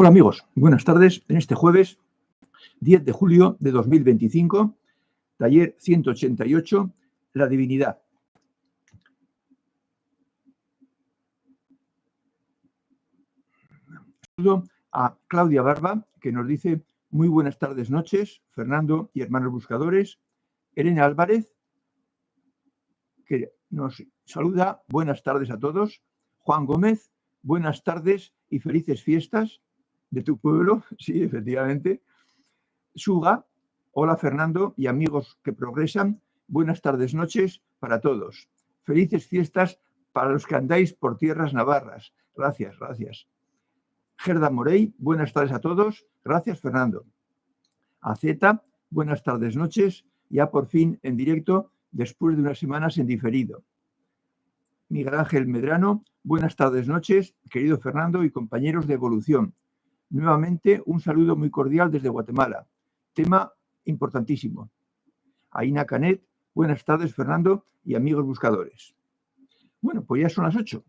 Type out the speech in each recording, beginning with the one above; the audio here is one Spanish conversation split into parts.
Hola amigos, buenas tardes. En este jueves 10 de julio de 2025, taller 188, la divinidad. Saludo a Claudia Barba, que nos dice muy buenas tardes, noches, Fernando y hermanos buscadores. Elena Álvarez, que nos saluda, buenas tardes a todos. Juan Gómez, buenas tardes y felices fiestas de tu pueblo. Sí, efectivamente. Suga, hola Fernando y amigos que progresan, buenas tardes, noches para todos. Felices fiestas para los que andáis por tierras navarras. Gracias, gracias. Gerda Morey, buenas tardes a todos. Gracias, Fernando. Azeta, buenas tardes, noches, ya por fin en directo, después de unas semanas en diferido. Miguel Ángel Medrano, buenas tardes, noches, querido Fernando y compañeros de Evolución. Nuevamente, un saludo muy cordial desde Guatemala. Tema importantísimo. Aina Canet, buenas tardes, Fernando y amigos buscadores. Bueno, pues ya son las 8.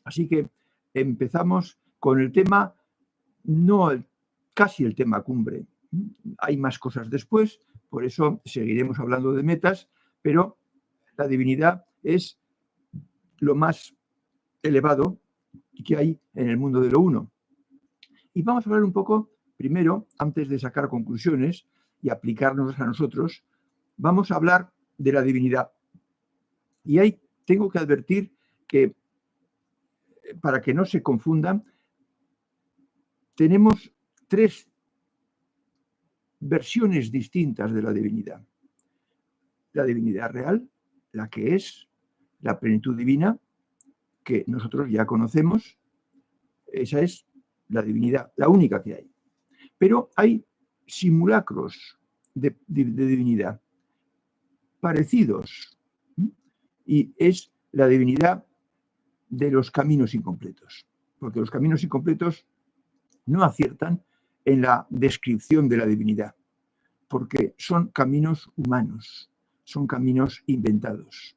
Así que empezamos con el tema, casi el tema cumbre. Hay más cosas después, por eso seguiremos hablando de metas, pero la divinidad es lo más elevado que hay en el mundo de lo uno. Y vamos a hablar un poco, primero, antes de sacar conclusiones y aplicarnos a nosotros, vamos a hablar de la divinidad. Y ahí tengo que advertir que, para que no se confundan, tenemos tres versiones distintas de la divinidad. La divinidad real, la que es la plenitud divina, que nosotros ya conocemos, esa es la divinidad, la única que hay. Pero hay simulacros de divinidad parecidos, y es la divinidad de los caminos incompletos, porque los caminos incompletos no aciertan en la descripción de la divinidad, porque son caminos humanos, son caminos inventados,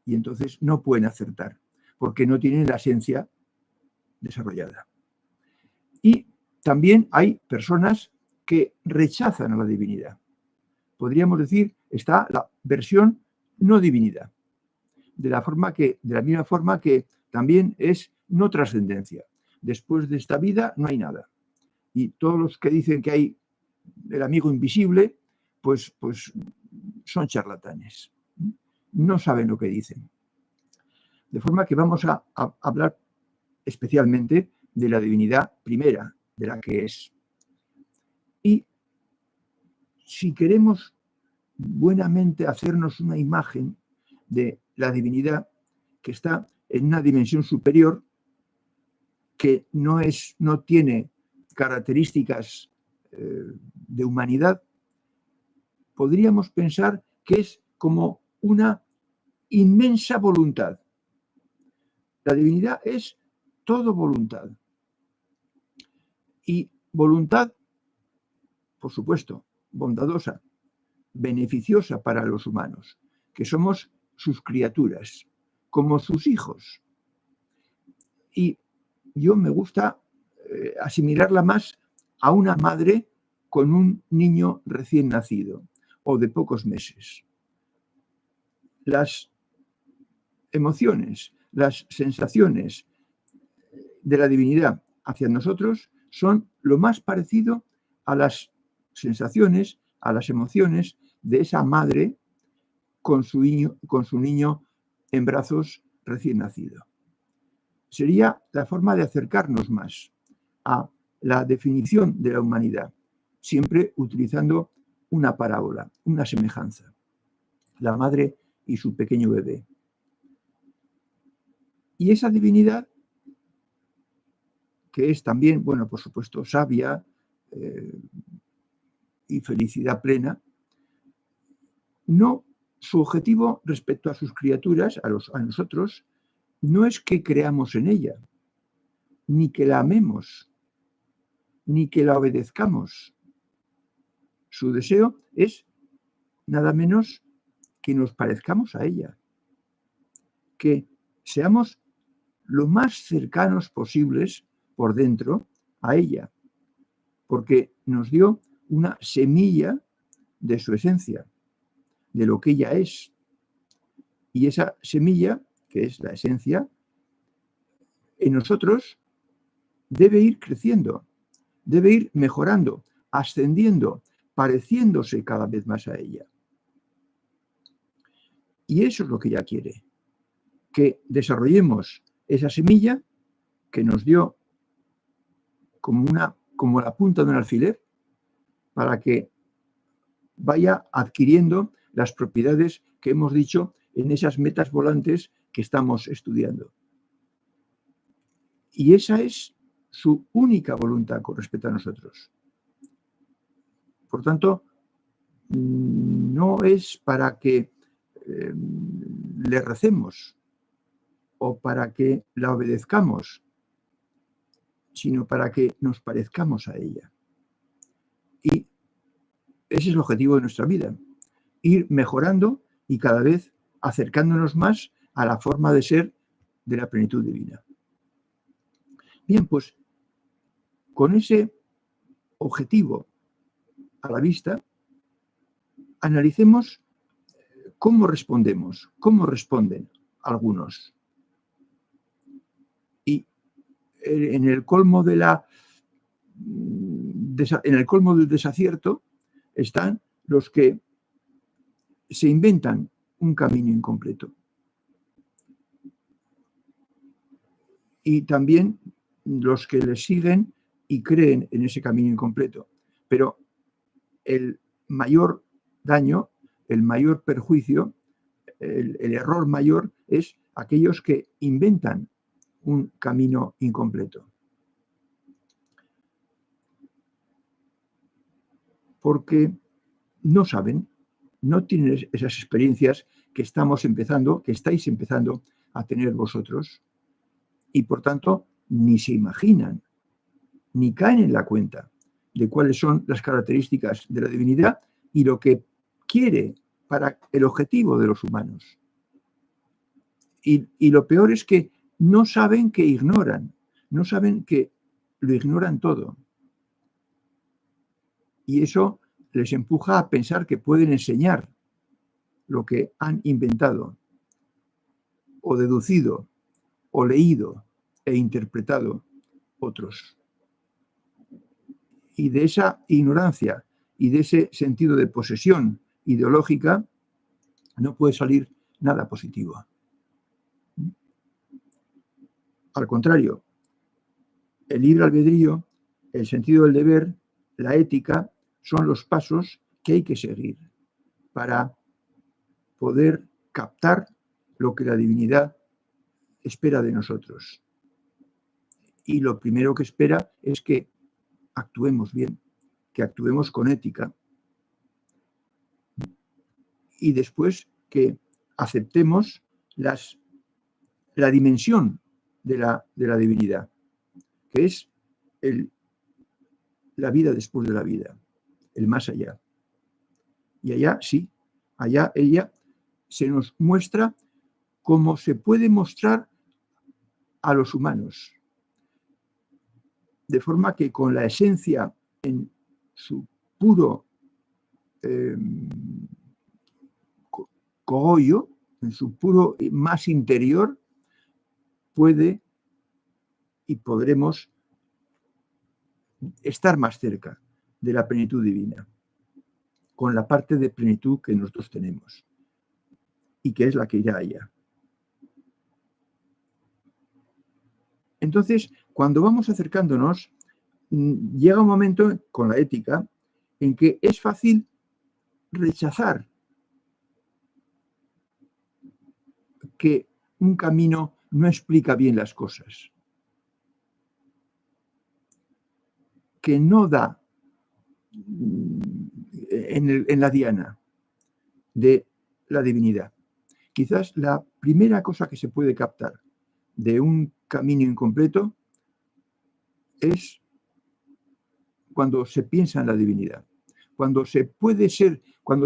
y entonces no pueden acertar, porque no tienen la esencia desarrollada. Y también hay personas que rechazan a la divinidad. Podríamos decir, está la versión no divinidad, de la misma forma que también es no trascendencia. Después de esta vida no hay nada. Y todos los que dicen que hay el amigo invisible, pues son charlatanes. No saben lo que dicen. De forma que vamos a hablar especialmente de la divinidad primera, de la que es. Y si queremos buenamente hacernos una imagen de la divinidad que está en una dimensión superior, que no tiene características de humanidad, podríamos pensar que es como una inmensa voluntad. La divinidad es todo voluntad. Y voluntad, por supuesto, bondadosa, beneficiosa para los humanos, que somos sus criaturas, como sus hijos. Y yo me gusta asimilarla más a una madre con un niño recién nacido o de pocos meses. Las emociones, las sensaciones de la divinidad hacia nosotros son lo más parecido a las sensaciones, a las emociones de esa madre con su niño en brazos recién nacido. Sería la forma de acercarnos más a la definición de la humanidad, siempre utilizando una parábola, una semejanza. La madre y su pequeño bebé. Y esa divinidad, que es también, bueno, por supuesto, sabia y felicidad plena, su objetivo respecto a sus criaturas, a nosotros, no es que creamos en ella, ni que la amemos, ni que la obedezcamos. Su deseo es nada menos que nos parezcamos a ella, que seamos lo más cercanos posibles por dentro a ella, porque nos dio una semilla de su esencia, de lo que ella es. Y esa semilla, que es la esencia, en nosotros debe ir creciendo, debe ir mejorando, ascendiendo, pareciéndose cada vez más a ella. Y eso es lo que ella quiere, que desarrollemos esa semilla que nos dio como la punta de un alfiler para que vaya adquiriendo las propiedades que hemos dicho en esas metas volantes que estamos estudiando. Y esa es su única voluntad con respecto a nosotros. Por tanto, no es para que le recemos o para que la obedezcamos, sino para que nos parezcamos a ella. Y ese es el objetivo de nuestra vida, ir mejorando y cada vez acercándonos más a la forma de ser de la plenitud divina. Bien, pues con ese objetivo a la vista, analicemos cómo respondemos, cómo responden algunos. Y en el colmo del desacierto están los que se inventan un camino incompleto. Y también los que le siguen y creen en ese camino incompleto. Pero el mayor daño, el mayor perjuicio, el error mayor es aquellos que inventan un camino incompleto. Porque no saben, no tienen esas experiencias que estáis empezando a tener vosotros, y por tanto ni se imaginan, ni caen en la cuenta de cuáles son las características de la divinidad y lo que quiere para el objetivo de los humanos. Y lo peor es que no saben que ignoran, no saben que lo ignoran todo. Y eso les empuja a pensar que pueden enseñar lo que han inventado, o deducido, o leído e interpretado otros. Y de esa ignorancia y de ese sentido de posesión ideológica no puede salir nada positivo. Al contrario, el libre albedrío, el sentido del deber, la ética, son los pasos que hay que seguir para poder captar lo que la divinidad espera de nosotros. Y lo primero que espera es que actuemos bien, que actuemos con ética. Y después que aceptemos la dimensión de la divinidad, que es la vida después de la vida, el más allá. Y allá sí, allá ella se nos muestra como se puede mostrar a los humanos, de forma que con la esencia en su puro cogollo, en su puro más interior, puede y podremos estar más cerca de la plenitud divina, con la parte de plenitud que nosotros tenemos y que es la que irá allá. Entonces, cuando vamos acercándonos, llega un momento con la ética en que es fácil rechazar que un camino no explica bien las cosas, que no da en la diana de la divinidad. Quizás la primera cosa que se puede captar de un camino incompleto es cuando se piensa en la divinidad, cuando se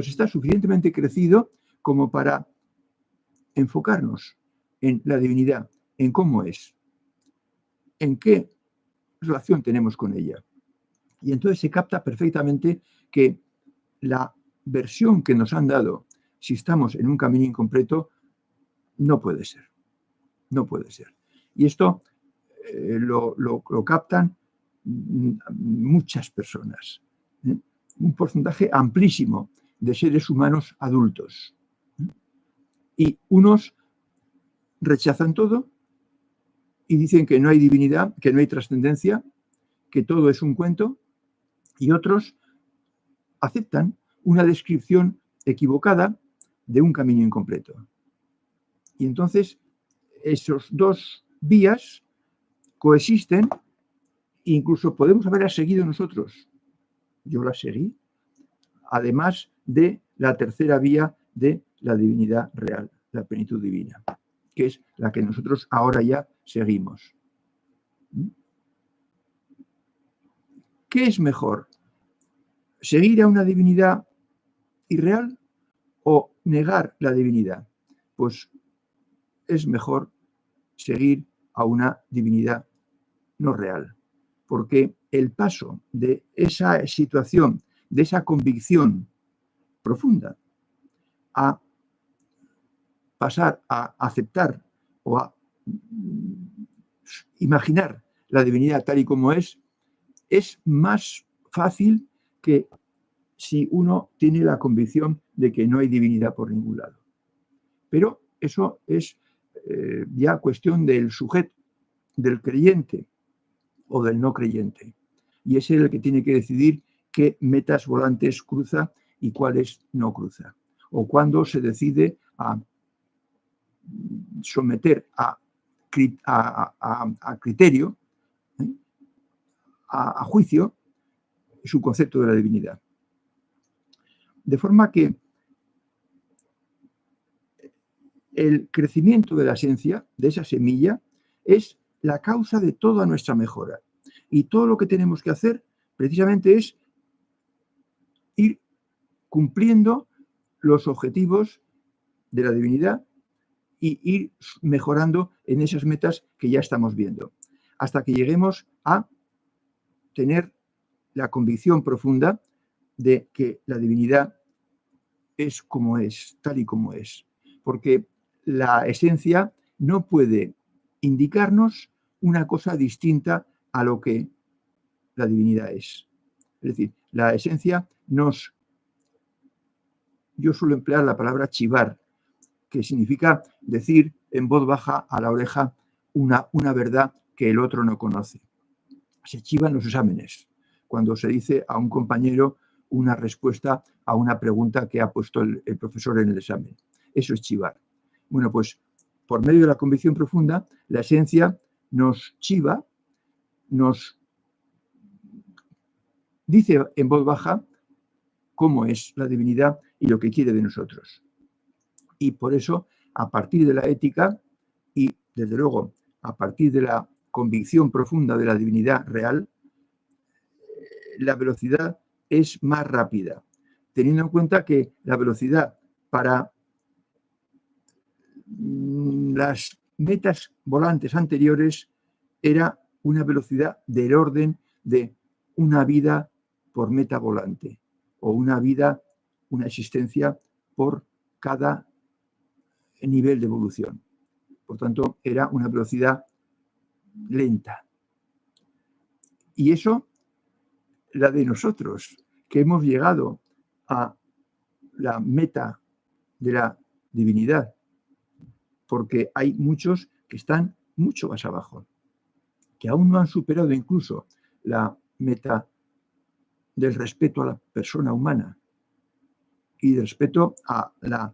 está suficientemente crecido como para enfocarnos en la divinidad, en cómo es, en qué relación tenemos con ella. Y entonces se capta perfectamente que la versión que nos han dado, si estamos en un camino incompleto, no puede ser. No puede ser. Y esto lo captan muchas personas. Un porcentaje amplísimo de seres humanos adultos. Y unos rechazan todo y dicen que no hay divinidad, que no hay trascendencia, que todo es un cuento, y otros aceptan una descripción equivocada de un camino incompleto. Y entonces esos dos vías coexisten, incluso podemos haberlas seguido nosotros. Yo las seguí, además de la tercera vía de la divinidad real, la plenitud divina, que es la que nosotros ahora ya seguimos. ¿Qué es mejor? ¿Seguir a una divinidad irreal o negar la divinidad? Pues es mejor seguir a una divinidad no real, porque el paso de esa situación, de esa convicción profunda, a pasar a aceptar o a imaginar la divinidad tal y como es más fácil que si uno tiene la convicción de que no hay divinidad por ningún lado. Pero eso es ya cuestión del sujeto, del creyente o del no creyente. Y es él el que tiene que decidir qué metas volantes cruza y cuáles no cruza. O cuándo se decide a someter a criterio, a juicio, su concepto de la divinidad. De forma que el crecimiento de la esencia, de esa semilla, es la causa de toda nuestra mejora. Y todo lo que tenemos que hacer precisamente es ir cumpliendo los objetivos de la divinidad y ir mejorando en esas metas que ya estamos viendo, hasta que lleguemos a tener la convicción profunda de que la divinidad es como es, tal y como es. Porque la esencia no puede indicarnos una cosa distinta a lo que la divinidad es. Es decir, la esencia yo suelo emplear la palabra chivar, que significa decir en voz baja a la oreja una verdad que el otro no conoce. Se chivan los exámenes, cuando se dice a un compañero una respuesta a una pregunta que ha puesto el profesor en el examen. Eso es chivar. Bueno, pues por medio de la convicción profunda, la esencia nos chiva, nos dice en voz baja cómo es la divinidad y lo que quiere de nosotros. Y por eso, a partir de la ética y, desde luego, a partir de la convicción profunda de la divinidad real, la velocidad es más rápida, teniendo en cuenta que la velocidad para las metas volantes anteriores era una velocidad del orden de una vida por meta volante o una existencia por cada nivel de evolución. Por tanto, era una velocidad lenta. Y eso, la de nosotros, que hemos llegado a la meta de la divinidad, porque hay muchos que están mucho más abajo, que aún no han superado incluso la meta del respeto a la persona humana y del respeto a la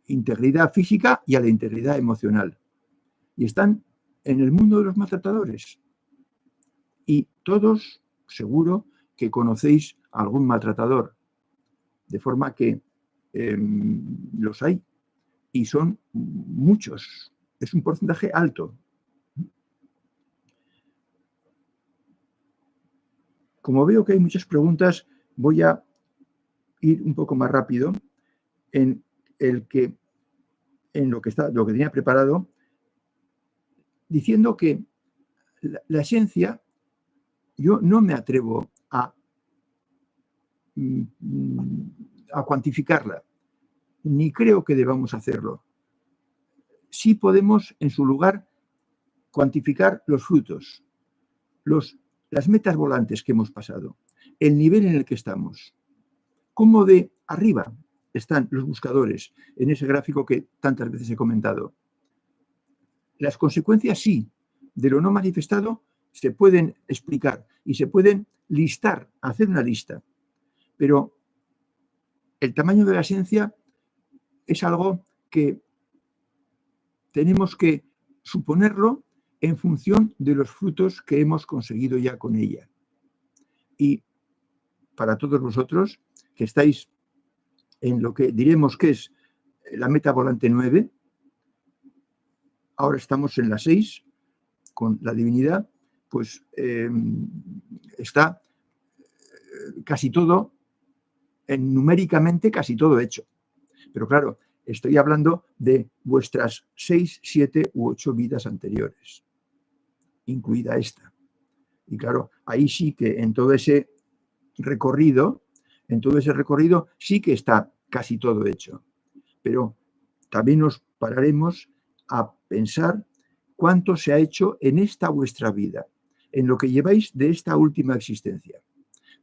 integridad física y a la integridad emocional. Y están en el mundo de los maltratadores. Y todos, seguro, que conocéis a algún maltratador. De forma que los hay. Y son muchos. Es un porcentaje alto. Como veo que hay muchas preguntas, voy a ir un poco más rápido en lo que tenía preparado, diciendo que la esencia yo no me atrevo a cuantificarla, ni creo que debamos hacerlo. Sí podemos, en su lugar, cuantificar los frutos, las metas volantes que hemos pasado, el nivel en el que estamos, cómo de arriba están los buscadores en ese gráfico que tantas veces he comentado. Las consecuencias, sí, de lo no manifestado se pueden explicar y se pueden listar, hacer una lista, pero el tamaño de la esencia es algo que tenemos que suponerlo en función de los frutos que hemos conseguido ya con ella. Y para todos vosotros que estáis en lo que diremos que es la meta volante 9, ahora estamos en la 6, con la divinidad, pues está casi todo, numéricamente casi todo hecho. Pero claro, estoy hablando de vuestras 6, 7 u 8 vidas anteriores, incluida esta. Y claro, ahí sí que en todo ese recorrido sí que está casi todo hecho. Pero también nos pararemos a pensar cuánto se ha hecho en esta vuestra vida, en lo que lleváis de esta última existencia.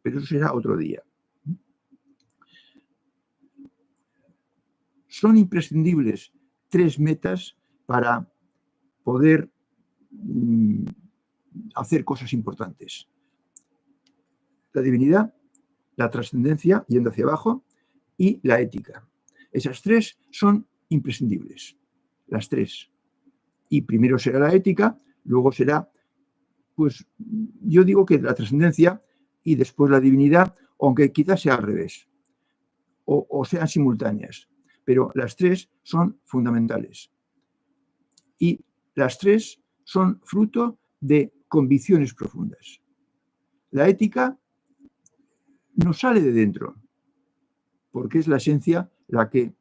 Pero eso será otro día. Son imprescindibles 3 metas para poder hacer cosas importantes. La divinidad, la trascendencia, yendo hacia abajo, y la ética. Esas 3 son imprescindibles, las 3. Y primero será la ética, luego será, pues yo digo que la trascendencia y después la divinidad, aunque quizás sea al revés, o sean simultáneas. Pero las 3 son fundamentales. Y las 3 son fruto de convicciones profundas. La ética nos sale de dentro, porque es la esencia la que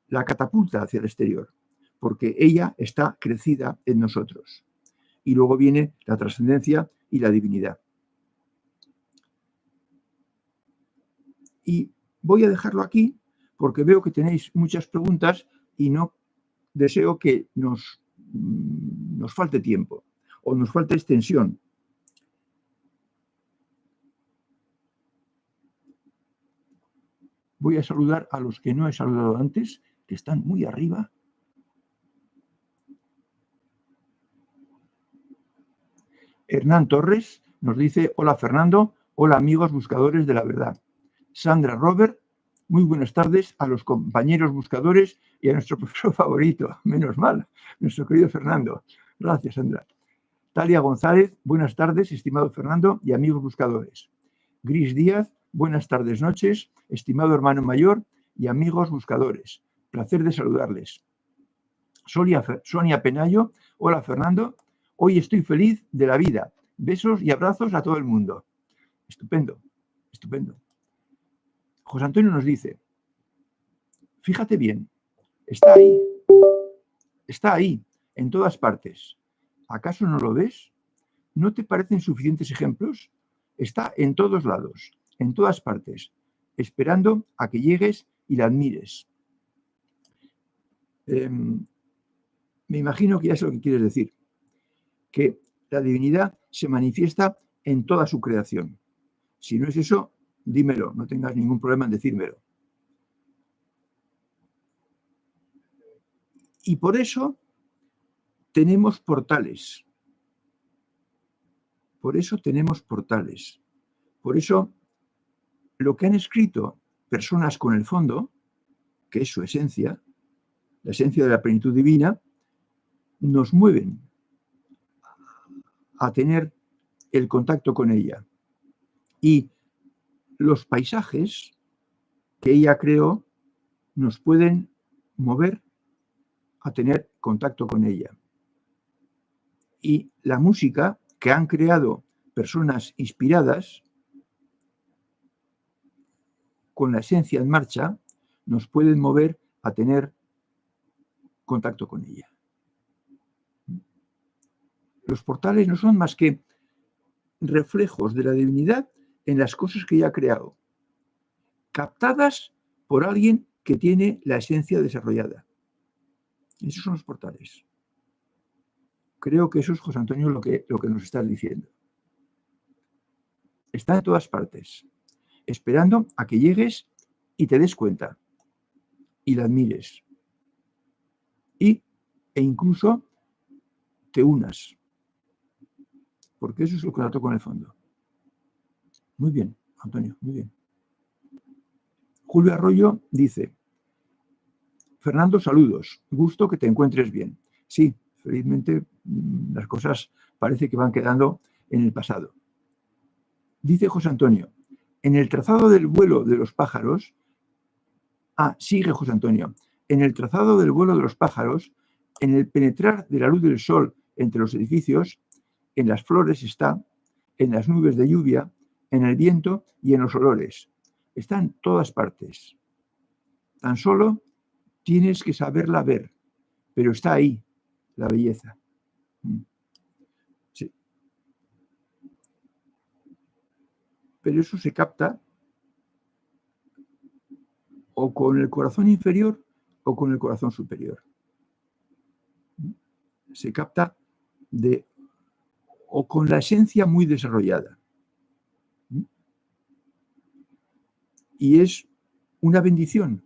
la catapulta hacia el exterior, porque ella está crecida en nosotros. Y luego viene la trascendencia y la divinidad. Y voy a dejarlo aquí porque veo que tenéis muchas preguntas y no deseo que nos falte tiempo o nos falte extensión. Voy a saludar a los que no he saludado antes, que están muy arriba. Hernán Torres nos dice: hola Fernando, hola amigos buscadores de la verdad. Sandra Robert, muy buenas tardes a los compañeros buscadores y a nuestro profesor favorito, menos mal, nuestro querido Fernando. Gracias, Sandra. Talia González, buenas tardes, estimado Fernando y amigos buscadores. Gris Díaz, buenas tardes, noches, estimado hermano mayor y amigos buscadores. Placer de saludarles. Sonia Penayo, hola Fernando, hoy estoy feliz de la vida. Besos y abrazos a todo el mundo. Estupendo, estupendo. José Antonio nos dice: fíjate bien, está ahí, en todas partes. ¿Acaso no lo ves? ¿No te parecen suficientes ejemplos? Está en todos lados, en todas partes, esperando a que llegues y la admires. Me imagino que ya sé lo que quieres decir, que la divinidad se manifiesta en toda su creación. Si no es eso, dímelo, no tengas ningún problema en decírmelo. Y por eso tenemos portales. Por eso tenemos portales. Por eso lo que han escrito personas con el fondo, que es su esencia, la esencia de la plenitud divina, nos mueven a tener el contacto con ella. Y los paisajes que ella creó nos pueden mover a tener contacto con ella. Y la música que han creado personas inspiradas con la esencia en marcha nos pueden mover a tener contacto con ella. Los portales no son más que reflejos de la divinidad en las cosas que ya ha creado, captadas por alguien que tiene la esencia desarrollada. Esos son los portales. Creo que eso es, José Antonio, lo que nos estás diciendo. Está en todas partes, esperando a que llegues y te des cuenta y la admires. E incluso te unas. Porque eso es lo que la toco en el fondo. Muy bien, Antonio, muy bien. Julio Arroyo dice: Fernando, saludos. Gusto que te encuentres bien. Sí, felizmente las cosas parece que van quedando en el pasado. Dice José Antonio: en el trazado del vuelo de los pájaros, sigue José Antonio, en el trazado del vuelo de los pájaros, en el penetrar de la luz del sol entre los edificios, en las flores está, en las nubes de lluvia, en el viento y en los olores. Está en todas partes. Tan solo tienes que saberla ver, pero está ahí, la belleza. Sí. Pero eso se capta o con el corazón inferior o con el corazón superior. Se capta o con la esencia muy desarrollada. Y es una bendición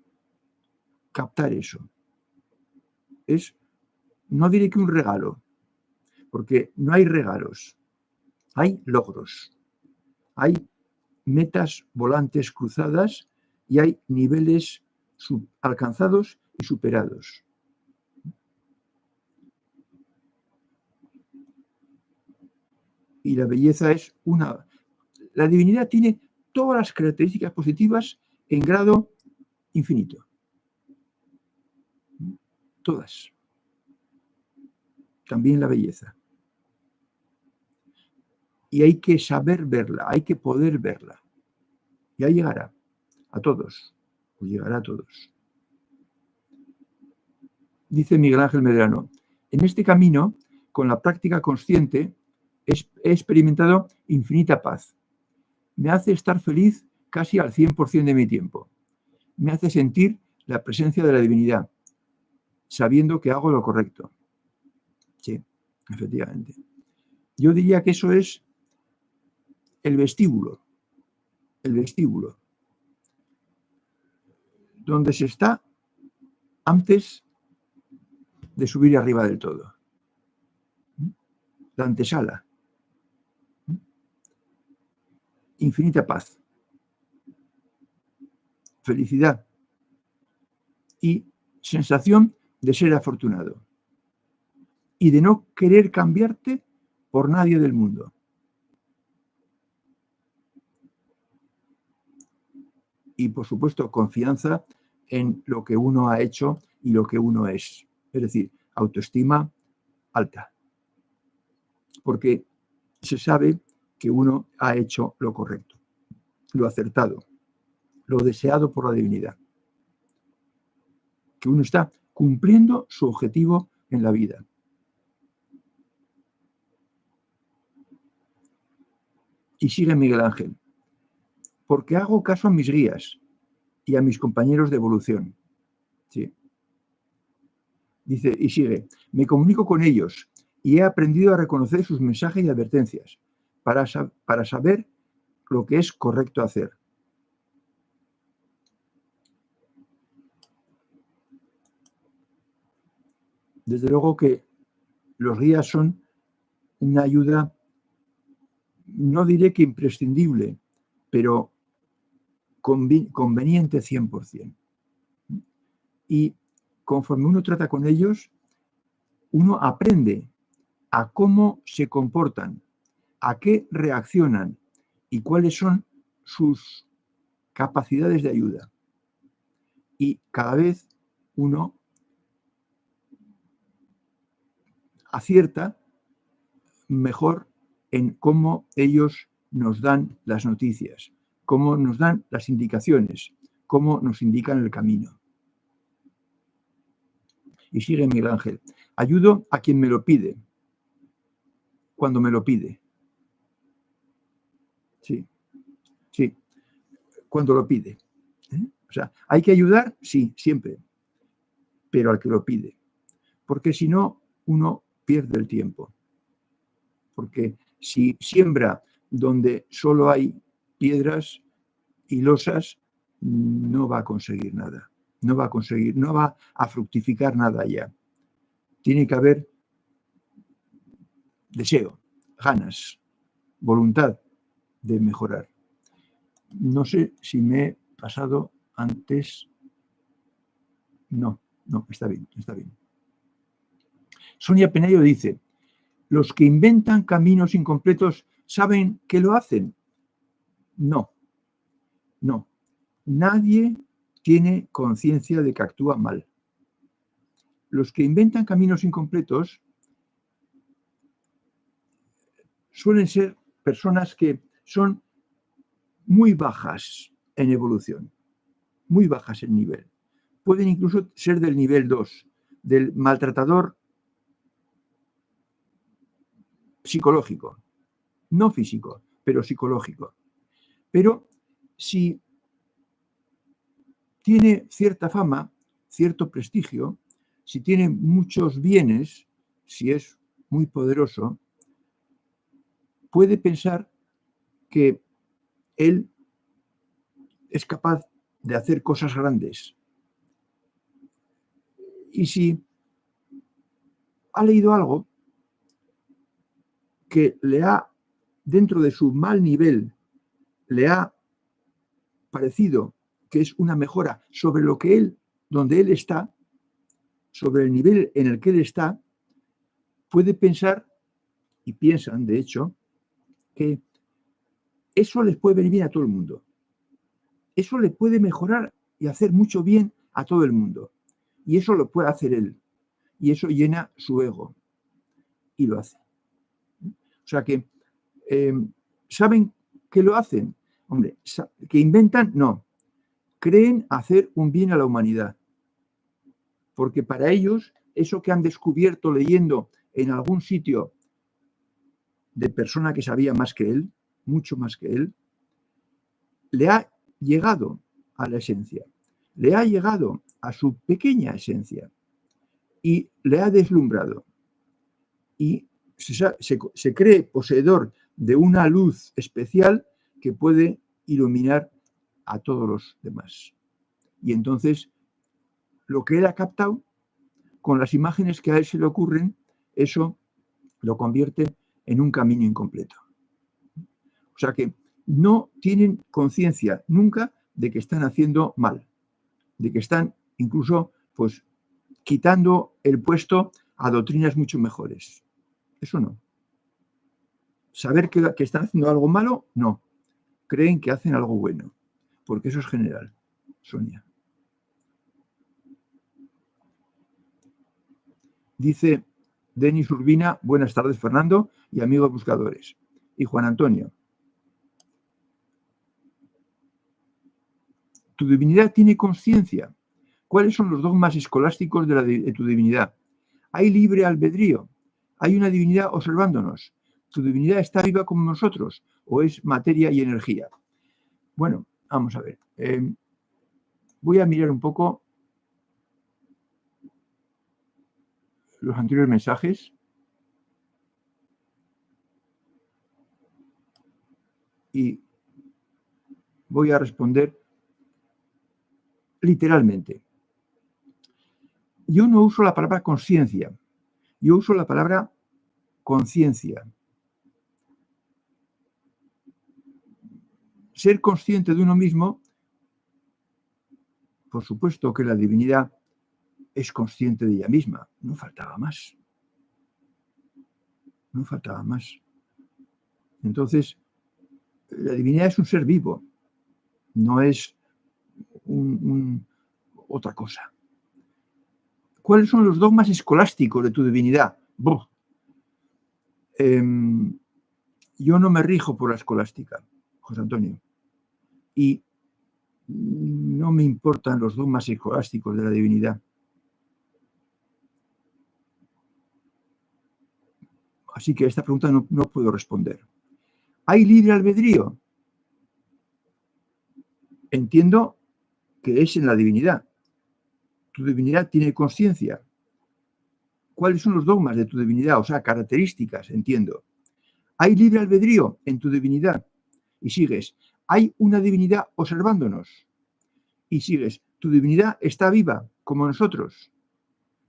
captar eso. Es, no diré que un regalo, porque no hay regalos, hay logros, hay metas volantes cruzadas y hay niveles alcanzados y superados. Y la belleza es la divinidad tiene todas las características positivas en grado infinito. Todas. También la belleza. Y hay que saber verla, hay que poder verla. Ya llegará a todos, o llegará a todos. Dice Miguel Ángel Medrano: en este camino, con la práctica consciente, he experimentado infinita paz. Me hace estar feliz casi al 100% de mi tiempo. Me hace sentir la presencia de la divinidad, sabiendo que hago lo correcto. Sí, efectivamente. Yo diría que eso es el vestíbulo, donde se está antes de subir arriba del todo. La antesala. Infinita paz, felicidad y sensación de ser afortunado y de no querer cambiarte por nadie del mundo. Y, por supuesto, confianza en lo que uno ha hecho y lo que uno es. Es decir, autoestima alta. Porque se sabe que uno ha hecho lo correcto, lo acertado, lo deseado por la divinidad. Que uno está cumpliendo su objetivo en la vida. Y sigue Miguel Ángel: porque hago caso a mis guías y a mis compañeros de evolución. Sí. Dice, y sigue: me comunico con ellos y he aprendido a reconocer sus mensajes y advertencias para saber lo que es correcto hacer. Desde luego que los guías son una ayuda, no diré que imprescindible, pero conveniente 100%. Y conforme uno trata con ellos, uno aprende a cómo se comportan, a qué reaccionan y cuáles son sus capacidades de ayuda. Y cada vez uno acierta mejor en cómo ellos nos dan las noticias, cómo nos dan las indicaciones, cómo nos indican el camino. Y sigue Miguel Ángel: ayudo a quien me lo pide, cuando me lo pide. sí, sí, cuando lo pide. O sea, hay que ayudar, sí, siempre, pero al que lo pide. Porque si no, uno pierde el tiempo. Porque si siembra donde solo hay piedras y losas, no va a conseguir nada. No va a conseguir, no va a fructificar nada ya. Tiene que haber deseo, ganas, voluntad de mejorar. No sé si me he pasado antes. No, está bien, está bien. Sonia Penedo dice, ¿los que inventan caminos incompletos saben que lo hacen? No, no. Nadie tiene conciencia de que actúa mal. Los que inventan caminos incompletos suelen ser personas que son muy bajas en evolución, muy bajas en nivel. Pueden incluso ser del nivel 2, del maltratador psicológico, no físico, pero psicológico. Pero si tiene cierta fama, cierto prestigio, si tiene muchos bienes, si es muy poderoso, puede pensar que él es capaz de hacer cosas grandes. Y si ha leído algo que le ha, dentro de su mal nivel, le ha parecido que es una mejora sobre lo que él, donde él está, sobre el nivel en el que él está, puede pensar, y piensan, de hecho, que eso les puede venir bien a todo el mundo. Eso le puede mejorar y hacer mucho bien a todo el mundo. Y eso lo puede hacer él. Y eso llena su ego. Y lo hace. O sea que, ¿saben que lo hacen? Hombre, ¿que inventan? No. Creen hacer un bien a la humanidad. Porque para ellos, eso que han descubierto leyendo en algún sitio de persona que sabía más que él, mucho más que él, le ha llegado a la esencia, le ha llegado a su pequeña esencia y le ha deslumbrado. Y se cree poseedor de una luz especial que puede iluminar a todos los demás. Y entonces, lo que él ha captado, con las imágenes que a él se le ocurren, eso lo convierte en un camino incompleto. O sea que no tienen conciencia nunca de que están haciendo mal, de que están incluso pues quitando el puesto a doctrinas mucho mejores. Eso no. Saber que están haciendo algo malo, no. Creen que hacen algo bueno, porque eso es general. Sonia. Dice Denis Urbina, buenas tardes Fernando y amigos buscadores. Y Juan Antonio. Tu divinidad tiene conciencia. ¿Cuáles son los dogmas escolásticos de tu divinidad? ¿Hay libre albedrío? ¿Hay una divinidad observándonos? ¿Tu divinidad está viva como nosotros o es materia y energía? Bueno, vamos a ver. Voy a mirar un poco los anteriores mensajes. Y voy a responder literalmente. Yo no uso la palabra conciencia, yo uso la palabra conciencia. Ser consciente de uno mismo, por supuesto que la divinidad es consciente de ella misma, no faltaba más. No faltaba más. Entonces, la divinidad es un ser vivo, no es otra cosa. ¿Cuáles son los dogmas escolásticos de tu divinidad? Yo no me rijo por la escolástica, José Antonio, y no me importan los dogmas escolásticos de la divinidad. Así que a esta pregunta no puedo responder. ¿Hay libre albedrío? entiendo que es en la divinidad. Tu divinidad tiene conciencia. ¿Cuáles son los dogmas de tu divinidad? O sea, características, entiendo. ¿Hay libre albedrío en tu divinidad? Y sigues. ¿Hay una divinidad observándonos? Y sigues. ¿Tu divinidad está viva como nosotros?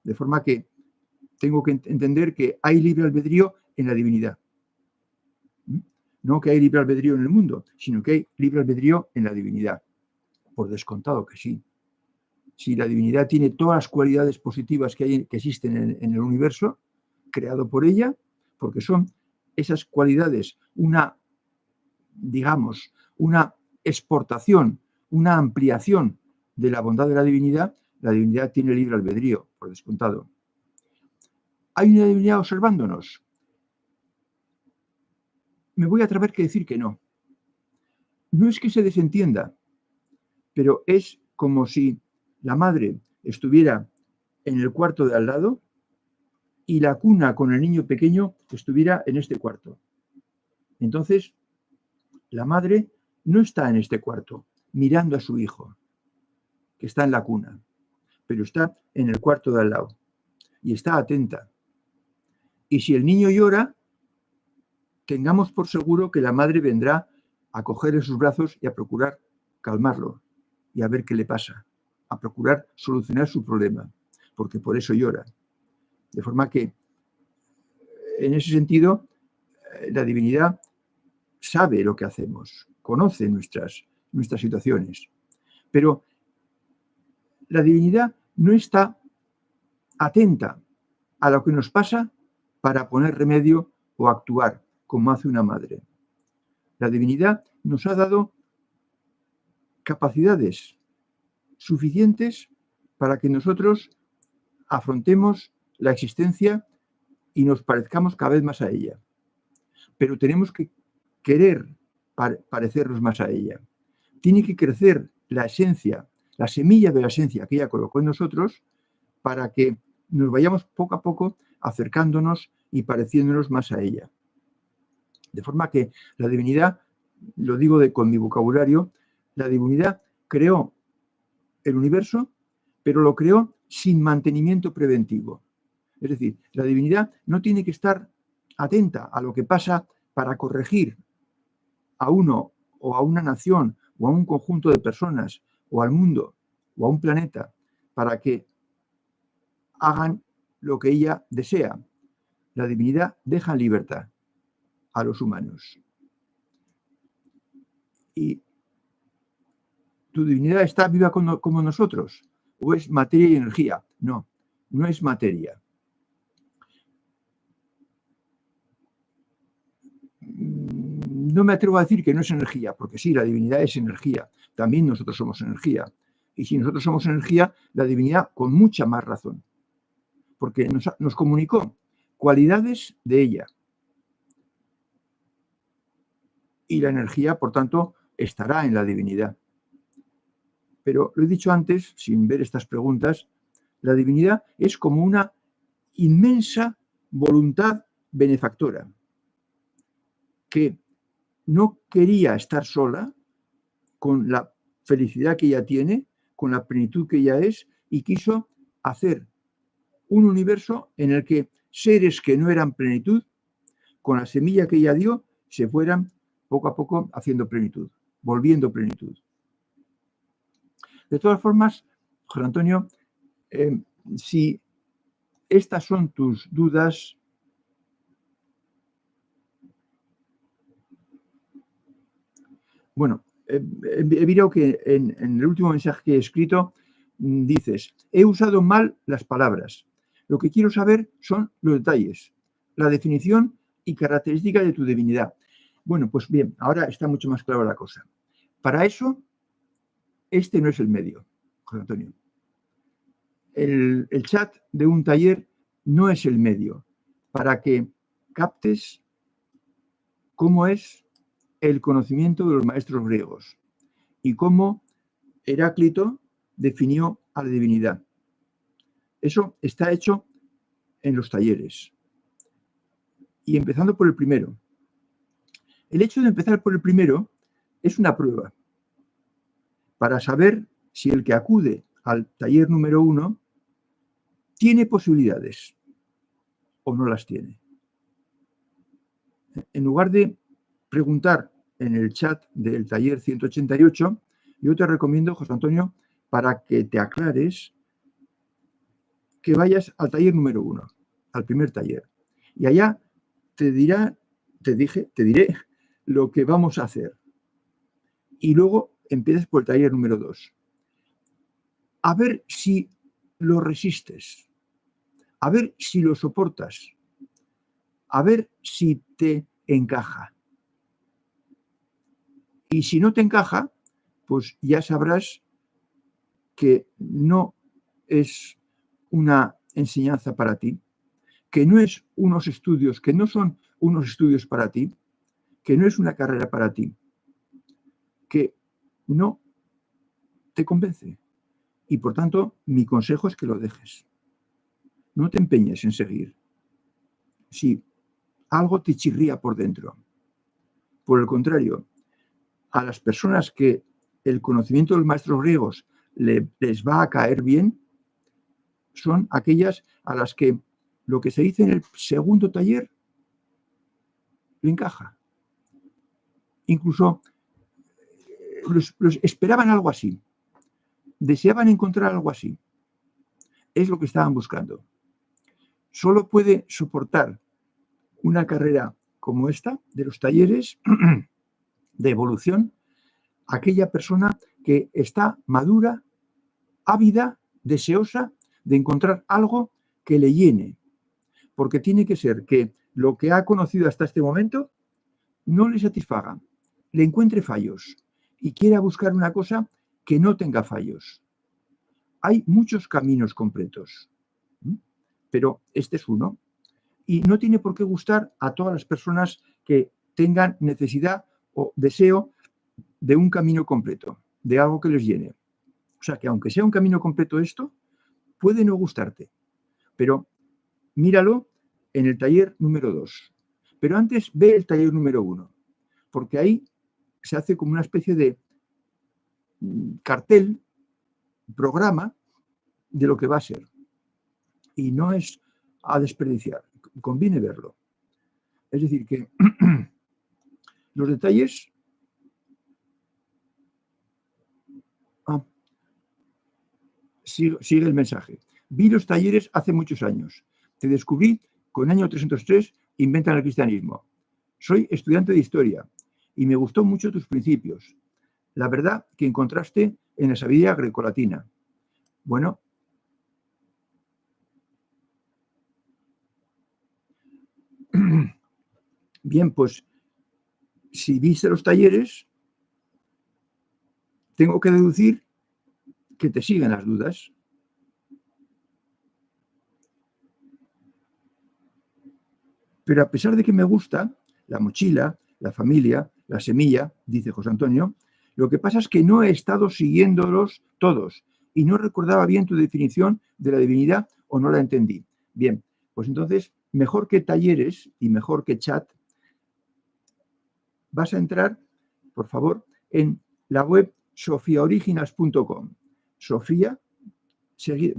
De forma que tengo que entender que hay libre albedrío en la divinidad. No que hay libre albedrío en el mundo, sino que hay libre albedrío en la divinidad. Por descontado que sí. Si la divinidad tiene todas las cualidades positivas que existen en el universo, creado por ella, porque son esas cualidades digamos, una exportación, una ampliación de la bondad de la divinidad tiene libre albedrío, por descontado. ¿Hay una divinidad observándonos? Me voy a atrever a decir que no. No es que se desentienda, pero es como si la madre estuviera en el cuarto de al lado y la cuna con el niño pequeño estuviera en este cuarto. Entonces, la madre no está en este cuarto mirando a su hijo, que está en la cuna, pero está en el cuarto de al lado y está atenta. Y si el niño llora, tengamos por seguro que la madre vendrá a cogerle sus brazos y a procurar calmarlo y a ver qué le pasa, a procurar solucionar su problema, porque por eso llora. De forma que, en ese sentido, la divinidad sabe lo que hacemos, conoce nuestras situaciones, pero la divinidad no está atenta a lo que nos pasa para poner remedio o actuar como hace una madre. La divinidad nos ha dado capacidades suficientes para que nosotros afrontemos la existencia y nos parezcamos cada vez más a ella. Pero tenemos que querer parecernos más a ella. Tiene que crecer la esencia, la semilla de la esencia que ella colocó en nosotros para que nos vayamos poco a poco acercándonos y pareciéndonos más a ella. De forma que la divinidad, lo digo con mi vocabulario, la divinidad creó el universo, pero lo creó sin mantenimiento preventivo. Es decir, la divinidad no tiene que estar atenta a lo que pasa para corregir a uno o a una nación o a un conjunto de personas o al mundo o a un planeta para que hagan lo que ella desea. La divinidad deja en libertad a los humanos. ¿Y tu divinidad está viva como nosotros? ¿O es materia y energía? No, no es materia. No me atrevo a decir que no es energía, porque sí, la divinidad es energía. También nosotros somos energía. Y si nosotros somos energía, la divinidad con mucha más razón. Porque nos comunicó cualidades de ella. Y la energía, por tanto, estará en la divinidad. Pero lo he dicho antes, sin ver estas preguntas, la divinidad es como una inmensa voluntad benefactora que no quería estar sola con la felicidad que ella tiene, con la plenitud que ella es, y quiso hacer un universo en el que seres que no eran plenitud, con la semilla que ella dio, se fueran poco a poco haciendo plenitud, volviendo plenitud. De todas formas, José Antonio, si estas son tus dudas, bueno, he visto que en el último mensaje que he escrito dices, he usado mal las palabras. Lo que quiero saber son los detalles, la definición y característica de tu divinidad. Bueno, pues bien, ahora está mucho más clara la cosa. Para eso, este no es el medio, José Antonio. El chat de un taller no es el medio para que captes cómo es el conocimiento de los maestros griegos y cómo Heráclito definió a la divinidad. Eso está hecho en los talleres. Y empezando por el primero. El hecho de empezar por el primero es una prueba. para saber si el que acude al taller número 1 tiene posibilidades o no las tiene. En lugar de preguntar en el chat del taller 188, yo te recomiendo, José Antonio, para que te aclares, que vayas al taller número 1, al primer taller. Y allá te diré lo que vamos a hacer. Y luego empieces por el taller número 2. A ver si lo resistes, a ver si lo soportas, a ver si te encaja. Y si no te encaja, pues ya sabrás que no es una enseñanza para ti, que no es unos estudios, que no son unos estudios para ti, que no es una carrera para ti, que no te convence. Y por tanto, mi consejo es que lo dejes. No te empeñes en seguir. Si algo te chirría por dentro. Por el contrario, a las personas que el conocimiento de los maestros griegos les va a caer bien, son aquellas a las que lo que se dice en el segundo taller le encaja. Incluso los esperaban algo así. Deseaban encontrar algo así. Es lo que estaban buscando. Solo puede soportar una carrera como esta, de los talleres de evolución, aquella persona que está madura, ávida, deseosa de encontrar algo que le llene. Porque tiene que ser que lo que ha conocido hasta este momento no le satisfaga, le encuentre fallos y quiera buscar una cosa que no tenga fallos. Hay muchos caminos completos, pero este es uno. Y no tiene por qué gustar a todas las personas que tengan necesidad o deseo de un camino completo, de algo que les llene. O sea, que aunque sea un camino completo esto, puede no gustarte. Pero míralo en el taller número 2. Pero antes ve el taller número 1, porque ahí se hace como una especie de cartel, programa de lo que va a ser. Y no es a desperdiciar, conviene verlo. Es decir, que los detalles... Sigue el mensaje. Vi los talleres hace muchos años. Te descubrí con año 303, Inventan el cristianismo. Soy estudiante de historia y me gustó mucho tus principios. La verdad que encontraste en la sabiduría grecolatina. Bueno, bien, pues si viste los talleres, tengo que deducir que te siguen las dudas. Pero a pesar de que me gusta la mochila, la familia, la semilla, dice José Antonio, lo que pasa es que no he estado siguiéndolos todos y no recordaba bien tu definición de la divinidad o no la entendí. Bien, pues entonces, mejor que talleres y mejor que chat, vas a entrar, por favor, en la web sofiaoriginals.com. Sofía,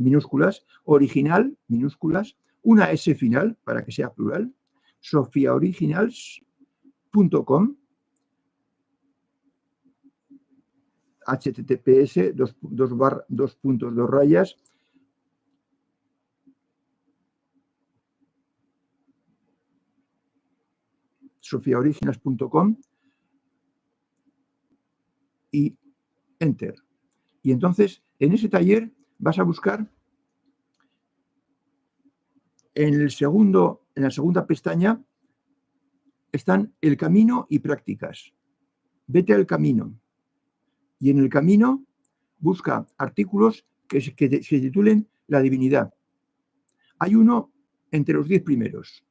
minúsculas, original, minúsculas, una S final para que sea plural, sofiaoriginals.com, https :// sofiaoriginals.com y enter. Y entonces, en ese taller vas a buscar en la segunda pestaña están el camino y prácticas. Vete al camino. Y en el camino busca artículos que se titulen La divinidad. Hay uno entre los 10 primeros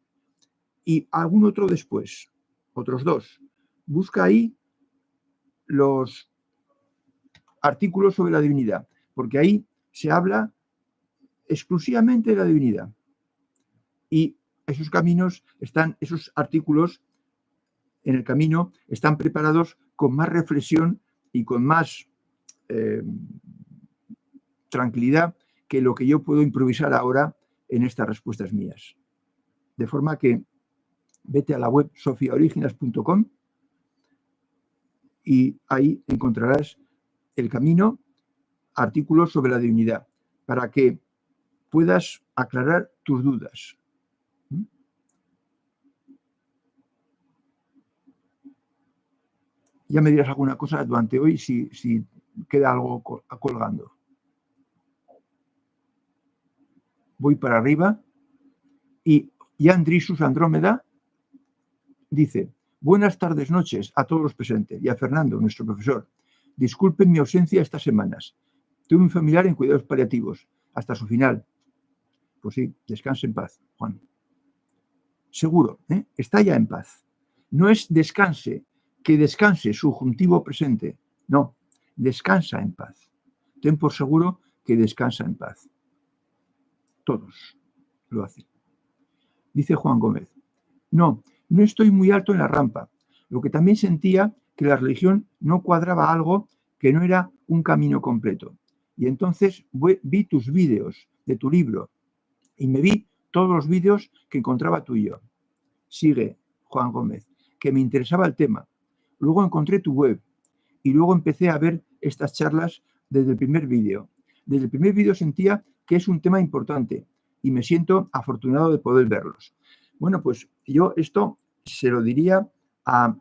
y algún otro después, otros 2. Busca ahí los artículos sobre la divinidad, porque ahí se habla exclusivamente de la divinidad. Y esos caminos esos artículos en el camino están preparados con más reflexión y con más tranquilidad que lo que yo puedo improvisar ahora en estas respuestas mías. De forma que vete a la web sofiaoriginas.com y ahí encontrarás el camino, artículos sobre la divinidad, para que puedas aclarar tus dudas. Ya me dirás alguna cosa durante hoy si queda algo colgando. Voy para arriba y Yandrisus Andrómeda dice: buenas tardes, noches a todos los presentes y a Fernando, nuestro profesor. Disculpen mi ausencia estas semanas. Tuve un familiar en cuidados paliativos hasta su final. Pues sí, descanse en paz, Juan. Seguro, está ya en paz. No es descanse, que descanse, subjuntivo presente. No, descansa en paz. Ten por seguro que descansa en paz. Todos lo hacen. Dice Juan Gómez: no estoy muy alto en la rampa. Lo que también sentía que la religión no cuadraba algo que no era un camino completo. Y entonces vi tus vídeos de tu libro y me vi todos los vídeos que encontraba tuyo. Sigue Juan Gómez, que me interesaba el tema. Luego encontré tu web y luego empecé a ver estas charlas desde el primer vídeo. Desde el primer vídeo sentía que es un tema importante y me siento afortunado de poder verlos. Bueno, pues yo esto se lo diría a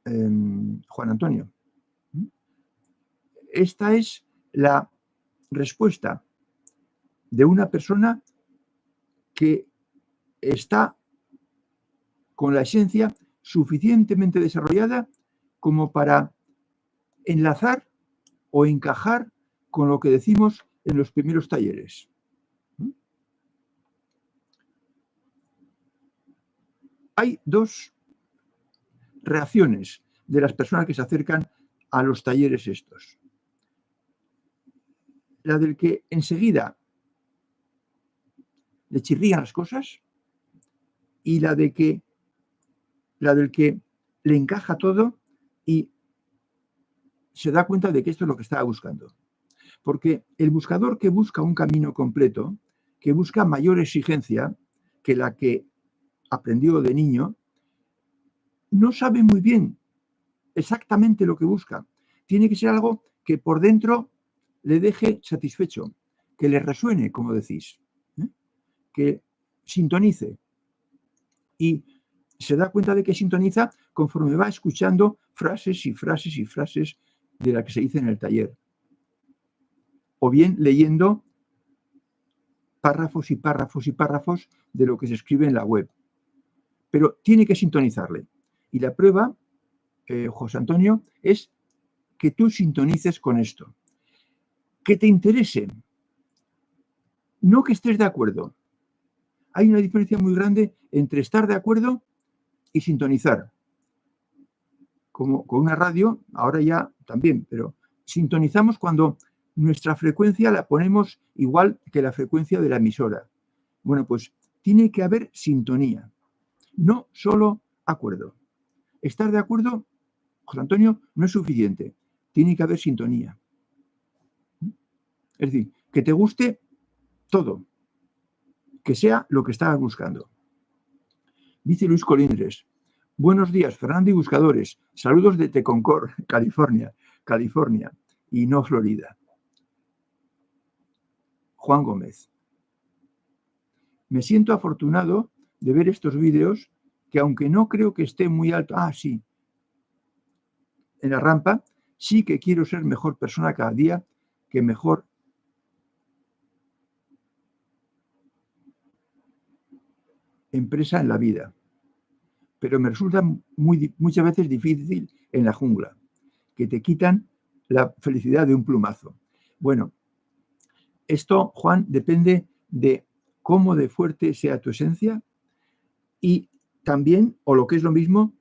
Juan Antonio. Esta es la respuesta de una persona que está con la esencia suficientemente desarrollada como para enlazar o encajar con lo que decimos en los primeros talleres. Hay dos reacciones de las personas que se acercan a los talleres estos. La del que enseguida le chirrían las cosas y la del que le encaja todo y se da cuenta de que esto es lo que estaba buscando. Porque el buscador que busca un camino completo, que busca mayor exigencia que la que aprendió de niño, no sabe muy bien exactamente lo que busca. Tiene que ser algo que por dentro le deje satisfecho, que le resuene, como decís, que sintonice. Y se da cuenta de que sintoniza conforme va escuchando frases y frases y frases de las que se dice en el taller. O bien leyendo párrafos y párrafos y párrafos de lo que se escribe en la web. Pero tiene que sintonizarle. Y la prueba, José Antonio, es que tú sintonices con esto. Que te interese. No que estés de acuerdo. Hay una diferencia muy grande entre estar de acuerdo y sintonizar. Como con una radio, ahora ya también, pero sintonizamos cuando nuestra frecuencia la ponemos igual que la frecuencia de la emisora. Bueno, pues tiene que haber sintonía, no solo acuerdo. Estar de acuerdo, José Antonio, no es suficiente. Tiene que haber sintonía. Es decir, que te guste todo, que sea lo que estabas buscando. Dice Luis Colindres: buenos días, Fernando y buscadores. Saludos de Concord, California, y no Florida. Juan Gómez: me siento afortunado de ver estos vídeos que, aunque no creo que esté muy alto, sí, en la rampa, sí que quiero ser mejor persona cada día, que mejor empresa en la vida. Pero me resulta muchas veces difícil en la jungla, que te quitan la felicidad de un plumazo. Bueno, esto, Juan, depende de cómo de fuerte sea tu esencia y también, o lo que es lo mismo,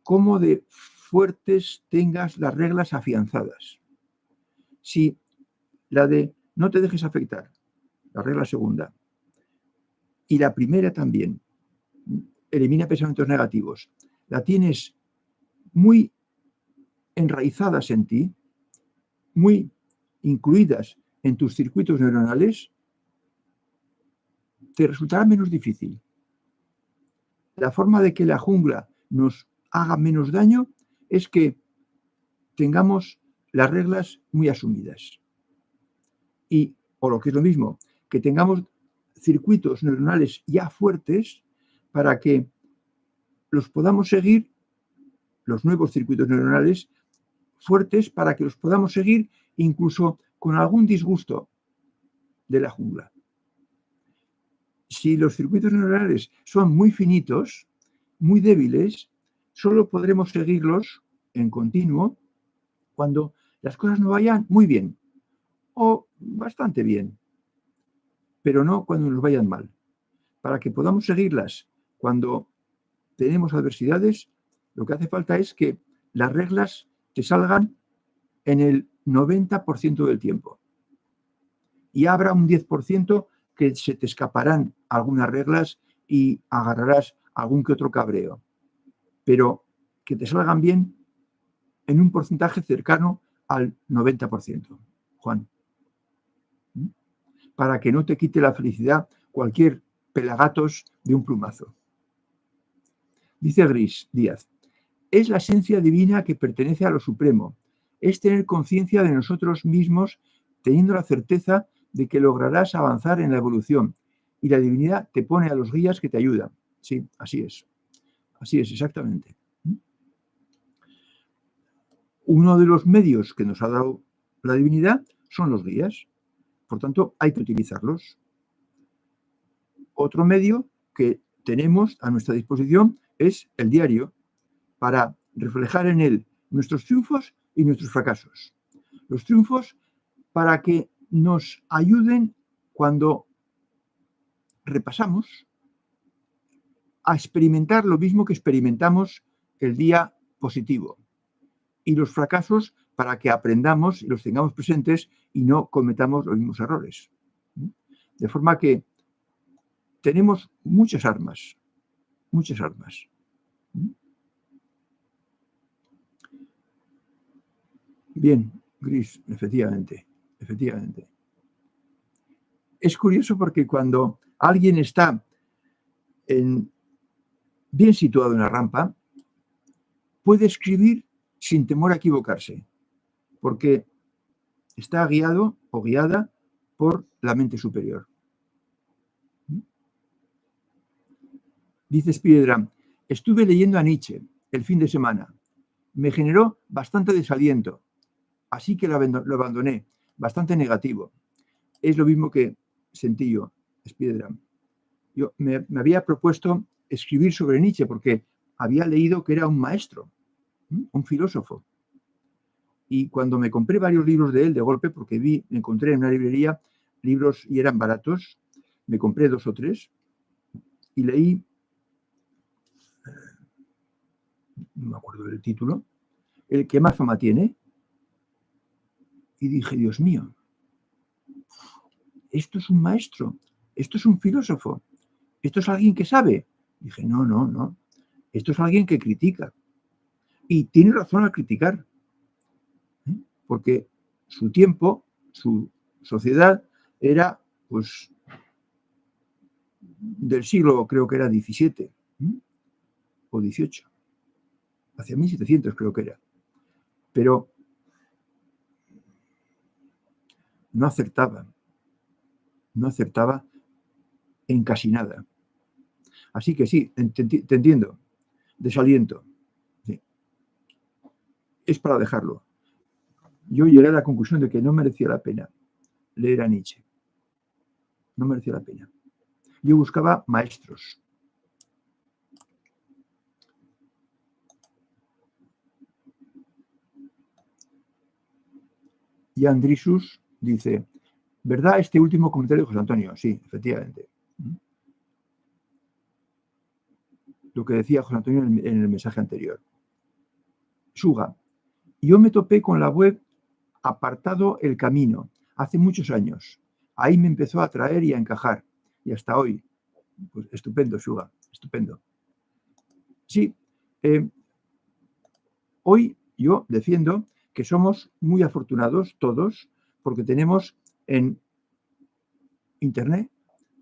cómo de fuertes tengas las reglas afianzadas. Si la de no te dejes afectar, la regla segunda, y la primera también, elimina pensamientos negativos, la tienes muy enraizadas en ti, muy incluidas en tus circuitos neuronales, te resultará menos difícil. La forma de que la jungla nos haga menos daño es que tengamos las reglas muy asumidas. Y, o lo que es lo mismo, que tengamos circuitos neuronales ya fuertes para que los podamos seguir, los nuevos circuitos neuronales fuertes, para que los podamos seguir incluso con algún disgusto de la jungla. Si los circuitos neuronales son muy finitos, muy débiles, solo podremos seguirlos en continuo cuando las cosas no vayan muy bien o bastante bien, pero no cuando nos vayan mal. Para que podamos seguirlas cuando tenemos adversidades, lo que hace falta es que las reglas te salgan en el 90% del tiempo. Y habrá un 10% que se te escaparán algunas reglas y agarrarás algún que otro cabreo. Pero que te salgan bien en un porcentaje cercano al 90%, Juan. Para que no te quite la felicidad cualquier pelagatos de un plumazo. Dice Gris Díaz, es la esencia divina que pertenece a lo supremo. Es tener conciencia de nosotros mismos, teniendo la certeza de que lograrás avanzar en la evolución. Y la divinidad te pone a los guías que te ayudan. Sí, así es. Así es, exactamente. Uno de los medios que nos ha dado la divinidad son los guías. Por tanto, hay que utilizarlos. Otro medio que tenemos a nuestra disposición es el diario, para reflejar en él nuestros triunfos y nuestros fracasos. Los triunfos para que nos ayuden cuando repasamos a experimentar lo mismo que experimentamos el día positivo. Y los fracasos para que aprendamos y los tengamos presentes y no cometamos los mismos errores. De forma que tenemos muchas armas, muchas armas. Bien, Gris, efectivamente, efectivamente. Es curioso porque cuando alguien está bien situado en la rampa, puede escribir sin temor a equivocarse, porque está guiado o guiada por la mente superior. Dice Spiedram, estuve leyendo a Nietzsche el fin de semana. Me generó bastante desaliento, así que lo abandoné, bastante negativo. Es lo mismo que sentí yo, Spiedram. Yo me había propuesto escribir sobre Nietzsche porque había leído que era un maestro, un filósofo. Y cuando me compré varios libros de él de golpe, porque me encontré en una librería libros y eran baratos, me compré 2 o 3 y leí, no me acuerdo del título, El que más fama tiene, y dije, Dios mío, esto es un maestro, esto es un filósofo, esto es alguien que sabe. Dije, no, esto es alguien que critica. Y tiene razón al criticar, porque su tiempo, su sociedad era, pues, del siglo, creo que era 17 o 18, hacia 1700 creo que era, pero no acertaba en casi nada. Así que sí, te entiendo, desaliento. Sí. Es para dejarlo. Yo llegué a la conclusión de que no merecía la pena leer a Nietzsche. No merecía la pena. Yo buscaba maestros. Y Andrisus dice, ¿verdad este último comentario de José Antonio? Sí, efectivamente. Lo que decía José Antonio en el mensaje anterior. Suga, yo me topé con la web Apartado el Camino hace muchos años. Ahí me empezó a atraer y a encajar. Y hasta hoy. Pues estupendo, Suga, estupendo. Sí, hoy yo defiendo que somos muy afortunados todos porque tenemos en Internet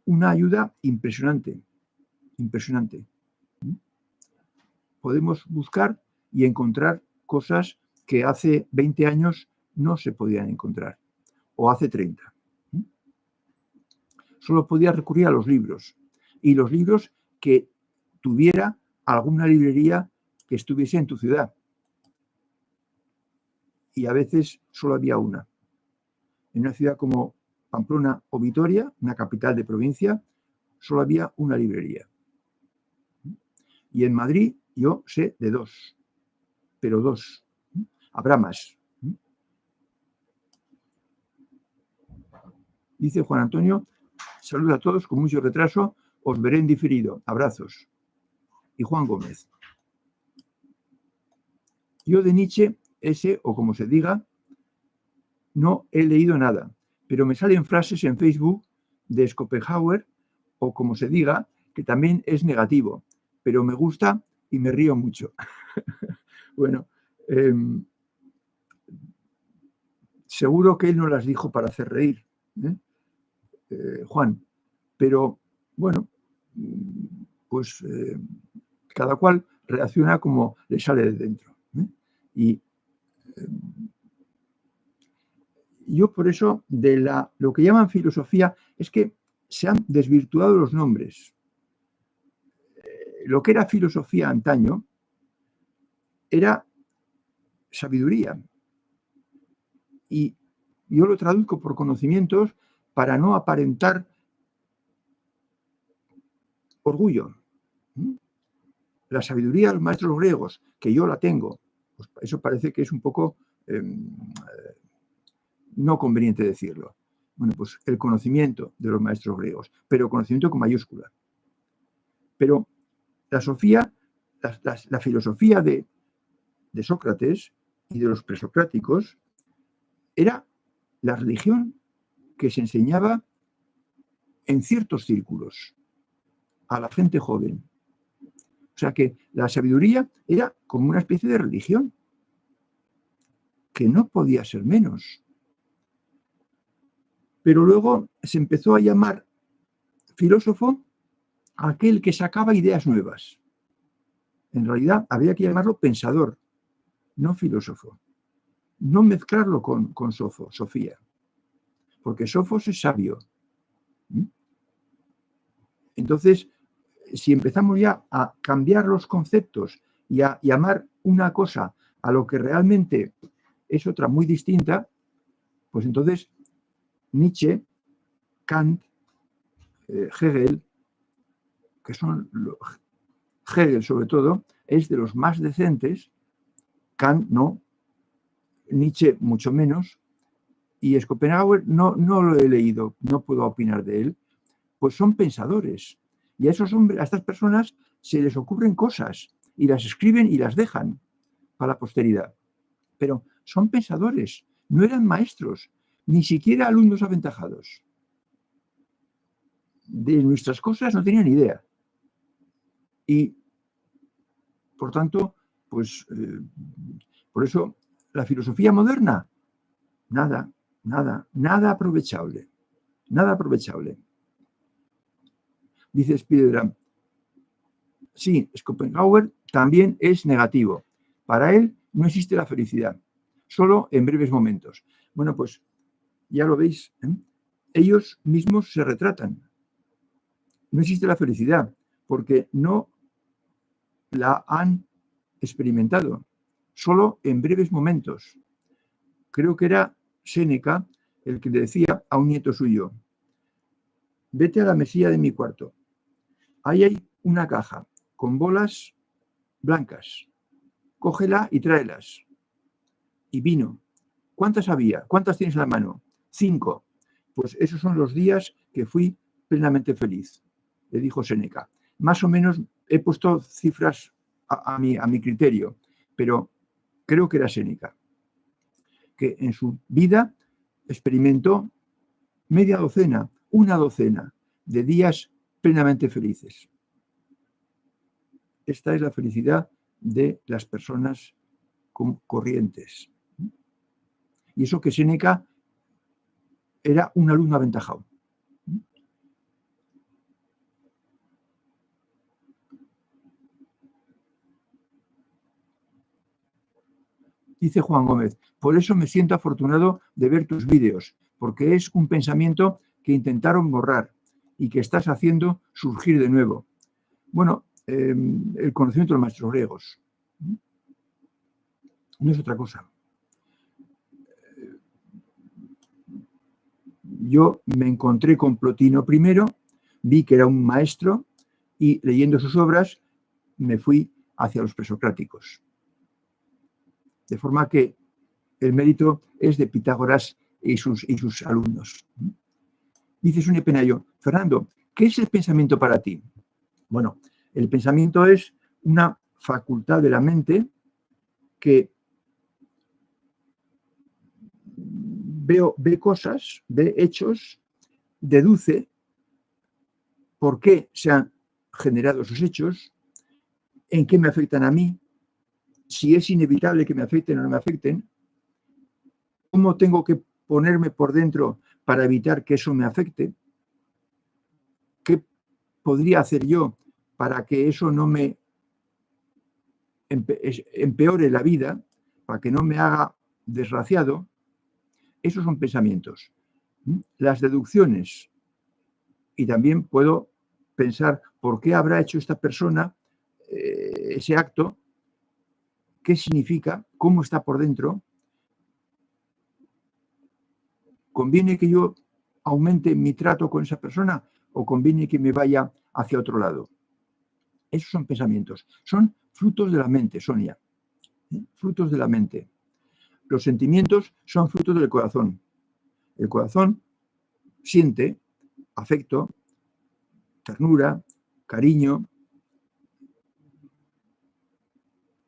una ayuda impresionante, impresionante. Podemos buscar y encontrar cosas que hace 20 años no se podían encontrar, o hace 30. Solo podía recurrir a los libros, y los libros que tuviera alguna librería que estuviese en tu ciudad. Y a veces solo había una. En una ciudad como Pamplona o Vitoria, una capital de provincia, solo había una librería. Y en Madrid yo sé de 2, pero 2. Habrá más. Dice Juan Antonio, saludos a todos con mucho retraso, os veré en diferido. Abrazos. Y Juan Gómez. Yo de Nietzsche, ese, o como se diga, no he leído nada, pero me salen frases en Facebook de Schopenhauer, o como se diga, que también es negativo, pero me gusta y me río mucho. Bueno, seguro que él no las dijo para hacer reír, Juan, pero bueno, pues cada cual reacciona como le sale de dentro. Y yo por eso de lo que llaman filosofía es que se han desvirtuado los nombres. Lo que era filosofía antaño era sabiduría. Y yo lo traduzco por conocimientos para no aparentar orgullo. La sabiduría de los maestros griegos, que yo la tengo, pues eso parece que es un poco no conveniente decirlo. Bueno, pues el conocimiento de los maestros griegos, pero conocimiento con mayúscula. Pero la filosofía de Sócrates y de los presocráticos era la religión que se enseñaba en ciertos círculos a la gente joven. O sea que la sabiduría era como una especie de religión, que no podía ser menos. Pero luego se empezó a llamar filósofo a aquel que sacaba ideas nuevas. En realidad habría que llamarlo pensador, no filósofo. No mezclarlo con Sofía, porque Sofos es sabio. Entonces, si empezamos ya a cambiar los conceptos y a llamar una cosa a lo que realmente es otra muy distinta, pues entonces Nietzsche, Kant, Hegel, que son Hegel sobre todo, es de los más decentes, Kant no, Nietzsche mucho menos, y Schopenhauer no lo he leído, no puedo opinar de él, pues son pensadores. Y a estas personas se les ocurren cosas y las escriben y las dejan para la posteridad. Pero son pensadores, no eran maestros, ni siquiera alumnos aventajados. De nuestras cosas no tenían idea. Y, por tanto, pues, por eso la filosofía moderna, nada aprovechable. Nada aprovechable. Dice Spielberg, sí, Schopenhauer también es negativo. Para él no existe la felicidad, solo en breves momentos. Bueno, pues ya lo veis, ellos mismos se retratan. No existe la felicidad porque no la han experimentado, solo en breves momentos. Creo que era Séneca el que le decía a un nieto suyo, vete a la mesilla de mi cuarto. Ahí hay una caja con bolas blancas. Cógela y tráelas. Y vino. ¿Cuántas había? ¿Cuántas tienes en la mano? 5. Pues esos son los días que fui plenamente feliz, le dijo Séneca. Más o menos he puesto cifras a mi criterio, pero creo que era Séneca, que en su vida experimentó media docena, una docena de días plenamente felices. Esta es la felicidad de las personas corrientes. Y eso que Séneca era un alumno aventajado. Dice Juan Gómez, por eso me siento afortunado de ver tus vídeos, porque es un pensamiento que intentaron borrar y que estás haciendo surgir de nuevo. Bueno, el conocimiento de los maestros griegos. No es otra cosa. Yo me encontré con Plotino primero, vi que era un maestro y leyendo sus obras me fui hacia los presocráticos. De forma que el mérito es de Pitágoras y sus alumnos. Dice Sonia Penayo, Fernando, ¿qué es el pensamiento para ti? Bueno, el pensamiento es una facultad de la mente que ve cosas, ve hechos, deduce por qué se han generado esos hechos, en qué me afectan a mí, si es inevitable que me afecten o no me afecten, cómo tengo que ponerme por dentro para evitar que eso me afecte, qué podría hacer yo para que eso no me empeore la vida, para que no me haga desgraciado. Esos son pensamientos. Las deducciones. Y también puedo pensar por qué habrá hecho esta persona ese acto, qué significa, cómo está por dentro. ¿Conviene que yo aumente mi trato con esa persona o conviene que me vaya hacia otro lado? Esos son pensamientos. Son frutos de la mente, Sonia. Frutos de la mente. Los sentimientos son frutos del corazón. El corazón siente afecto, ternura, cariño,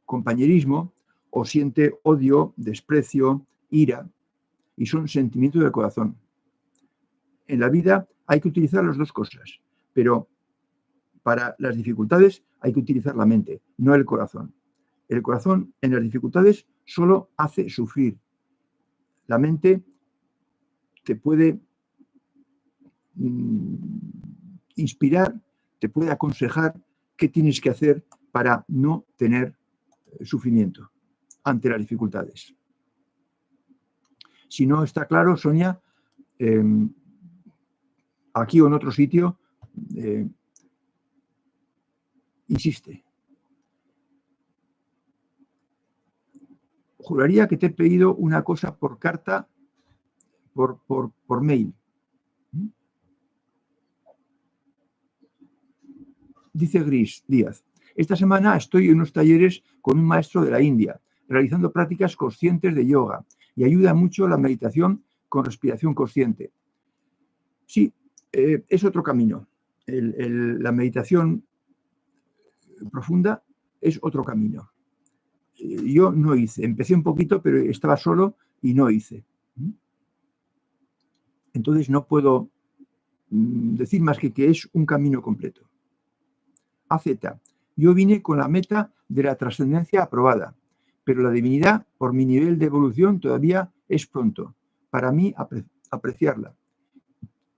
compañerismo, o siente odio, desprecio, ira, y son sentimientos del corazón. En la vida hay que utilizar las dos cosas, pero para las dificultades hay que utilizar la mente, no el corazón. El corazón en las dificultades solo hace sufrir. La mente te puede inspirar, te puede aconsejar qué tienes que hacer para no tener sufrimiento ante las dificultades. Si no está claro, Sonia, aquí o en otro sitio, insiste. Juraría que te he pedido una cosa por carta, por mail. Dice Gris Díaz, esta semana estoy en unos talleres con un maestro de la India, realizando prácticas conscientes de yoga y ayuda mucho la meditación con respiración consciente. Sí, es otro camino. La meditación profunda es otro camino. Yo no hice, empecé un poquito, pero estaba solo y no hice. Entonces no puedo decir más que es un camino completo. AZ, yo vine con la meta de la trascendencia aprobada, pero la divinidad, por mi nivel de evolución, todavía es pronto para mí apreciarla.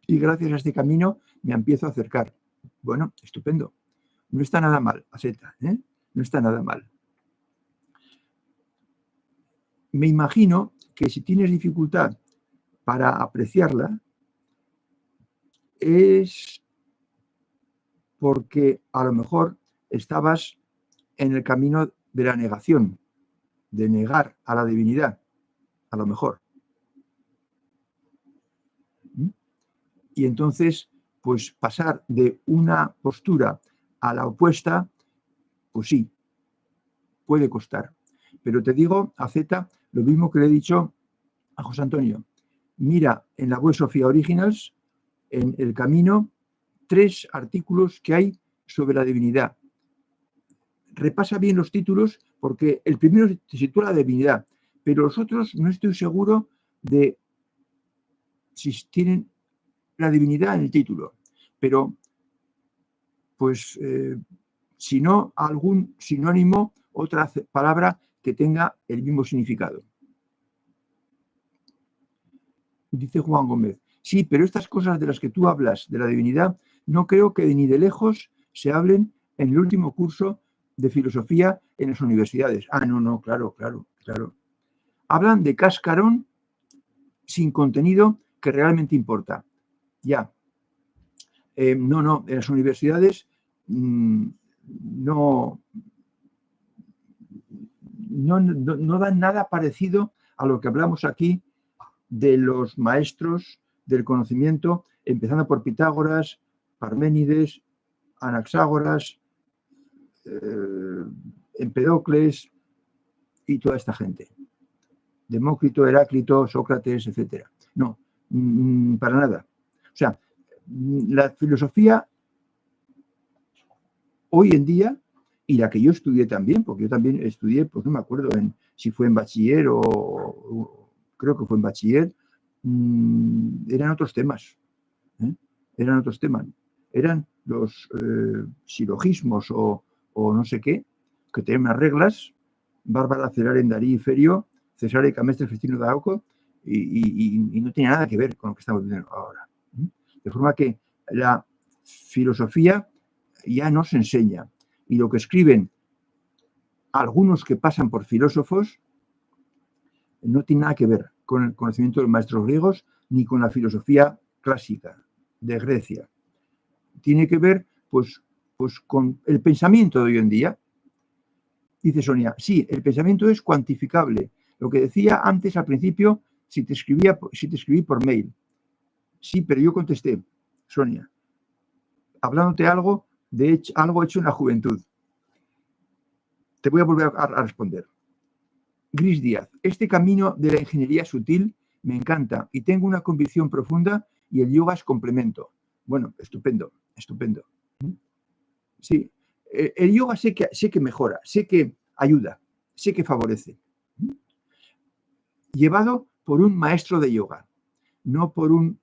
Y gracias a este camino me empiezo a acercar. Bueno, estupendo. No está nada mal, AZ, no está nada mal. Me imagino que si tienes dificultad para apreciarla, es porque a lo mejor estabas en el camino de la negación, de negar a la divinidad, a lo mejor. Y entonces, pues pasar de una postura a la opuesta, pues sí, puede costar. Pero te digo, AZ, lo mismo que le he dicho a José Antonio. Mira en la web Sofía Originals, en el camino, 3 artículos que hay sobre la divinidad. Repasa bien los títulos porque el primero se sitúa la divinidad, pero los otros no estoy seguro de si tienen la divinidad en el título. Pero, pues, si no, algún sinónimo, otra palabra que tenga el mismo significado. Dice Juan Gómez. Sí, pero estas cosas de las que tú hablas, de la divinidad, no creo que ni de lejos se hablen en el último curso de filosofía en las universidades. Ah, no, claro. Hablan de cascarón sin contenido que realmente importa. Ya. No, en las universidades no dan nada parecido a lo que hablamos aquí de los maestros del conocimiento, empezando por Pitágoras, Parménides, Anaxágoras, Empedocles y toda esta gente. Demócrito, Heráclito, Sócrates, etc. No, para nada. O sea, la filosofía hoy en día, y la que yo estudié también, porque yo también estudié, pues no me acuerdo si fue en bachiller o creo que fue en bachiller, eran otros temas. Eran otros temas. Eran los silogismos o no sé qué, que tenían unas reglas, Bárbara, Celare, Darí, Ferio, Cesare, Camestre, Festino, Daoco, y no tenía nada que ver con lo que estamos viendo ahora. De forma que la filosofía ya no se enseña. Y lo que escriben algunos que pasan por filósofos no tiene nada que ver con el conocimiento de los maestros griegos ni con la filosofía clásica de Grecia. Tiene que ver, pues con el pensamiento de hoy en día. Dice Sonia, sí, el pensamiento es cuantificable. Lo que decía antes al principio, si te escribí por mail. Sí, pero yo contesté, Sonia, hablándote algo hecho en la juventud. Te voy a volver a responder. Gris Díaz, este camino de la ingeniería sutil me encanta y tengo una convicción profunda y el yoga es complemento. Bueno, estupendo. Sí, el yoga sé que mejora, sé que ayuda, sé que favorece. Llevado por un maestro de yoga, no por un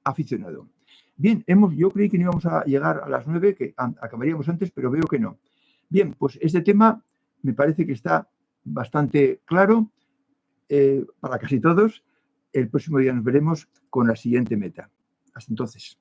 aficionado. Bien, yo creí que no íbamos a llegar a las 9, que acabaríamos antes, pero veo que no. Bien, pues este tema me parece que está bastante claro para casi todos. El próximo día nos veremos con la siguiente meta. Hasta entonces.